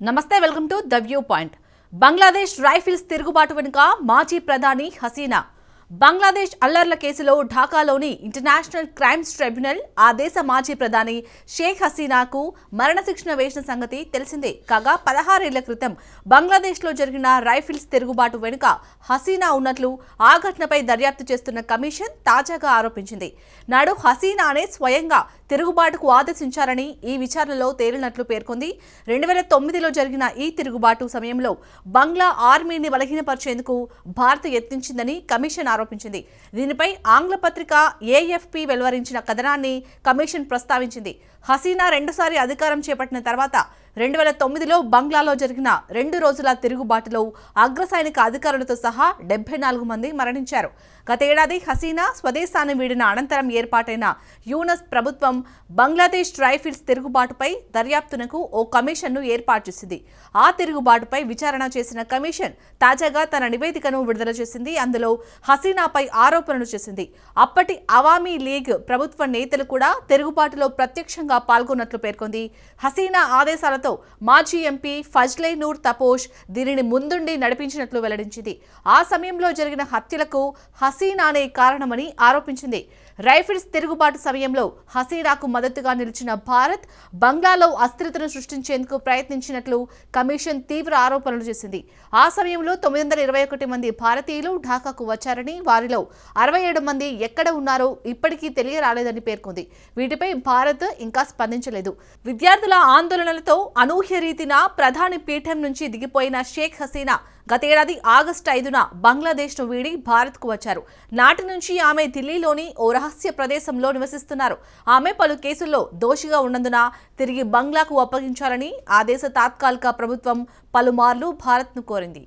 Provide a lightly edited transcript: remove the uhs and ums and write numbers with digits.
నమస్తే, welcome to the view point. Bangladesh rifles తిరుగుబాటు వెనుక మాజీ ప్రధాని హసీనా. బంగ్లాదేశ్ అల్లర్ల కేసులో ఢాకాలోని ఇంటర్నేషనల్ క్రైమ్స్ ట్రైబ్యునల్ ఆ దేశ మాజీ ప్రధాని షేక్ హసీనాకు మరణశిక్షణ వేసిన సంగతి తెలిసిందే. కాగా 16 ఏళ్ల క్రితం బంగ్లాదేశ్లో జరిగిన రైఫిల్స్ తిరుగుబాటు వెనుక హసీనా ఉన్నట్లు ఆ ఘటనపై దర్యాప్తు చేస్తున్న కమిషన్ తాజాగా ఆరోపించింది. నాడు హసీనానే స్వయంగా తిరుగుబాటుకు ఆదేశించారని ఈ విచారణలో తేలినట్లు పేర్కొంది. 2009లో జరిగిన ఈ తిరుగుబాటు సమయంలో బంగ్లా ఆర్మీని బలహీనపరిచేందుకు భారత్ యత్నించిందని కమిషన్ ఆరోపించింది. దీనిపై ఆంగ్ల పత్రిక ఏఎఫ్పి వెలువరించిన కథనాన్ని కమిషన్ ప్రస్తావించింది. హసీనా రెండుసారి అధికారం చేపట్టిన తర్వాత 2009లో బంగ్లాలో జరిగిన 2 రోజుల తిరుగుబాటులో అగ్రసైనిక అధికారులతో సహా 74 మంది మరణించారు. గతేడాది హసీనా స్వదేశాన్ని వీడిన అనంతరం ఏర్పాటైన యూనస్ ప్రభుత్వం బంగ్లాదేశ్ రైఫిల్స్ తిరుగుబాటుపై దర్యాప్తునకు ఓ కమిషన్ను ఏర్పాటు చేసింది. ఆ తిరుగుబాటుపై విచారణ చేసిన కమిషన్ తాజాగా తన నివేదికను విడుదల చేసింది. అందులో హసీనాపై ఆరోపణలు చేసింది. అప్పటి అవామీ లీగ్ ప్రభుత్వ నేతలు కూడా తిరుగుబాటులో ప్రత్యక్షంగా పాల్గొన్నట్లు పేర్కొంది. హసీనా ఆదేశాలతో మాజీ ఎంపీ ఫజ్లే నూర్ తపోష్ దీనిని ముందుండి నడిపించినట్లు వెల్లడించింది. ఆ సమయంలో జరిగిన హత్యలకు హసీనానే కారణమని ఆరోపించింది. రైఫిల్స్ తిరుగుబాటు సమయంలో హసీనాకు మద్దతుగా నిలిచిన భారత్ బంగ్లాలో అస్థిరతను సృష్టించేందుకు ప్రయత్నించినట్లు కమిషన్ తీవ్ర ఆరోపణలు చేసింది. ఆ సమయంలో 921 మంది భారతీయులు ఢాకాకు వచ్చారని, వారిలో 67 మంది ఎక్కడ ఉన్నారో ఇప్పటికీ తెలియరాలేదని పేర్కొంది. వీటిపై భారత్ ఇంకా స్పందించలేదు. విద్యార్థుల ఆందోళనలతో అనూహ్య రీతిన ప్రధాని పీఠం నుంచి దిగిపోయిన షేక్ హసీనా గతేడాది ఆగస్టు 5న బంగ్లాదేశ్ను వీడి భారత్కు వచ్చారు. నాటి నుంచి ఆమె ఢిల్లీలోని ఓ రహస్య ప్రదేశంలో నివసిస్తున్నారు. ఆమె పలు కేసుల్లో దోషిగా ఉన్నందున తిరిగి బంగ్లాకు అప్పగించాలని ఆ దేశ తాత్కాలిక ప్రభుత్వం పలుమార్లు భారత్ను కోరింది.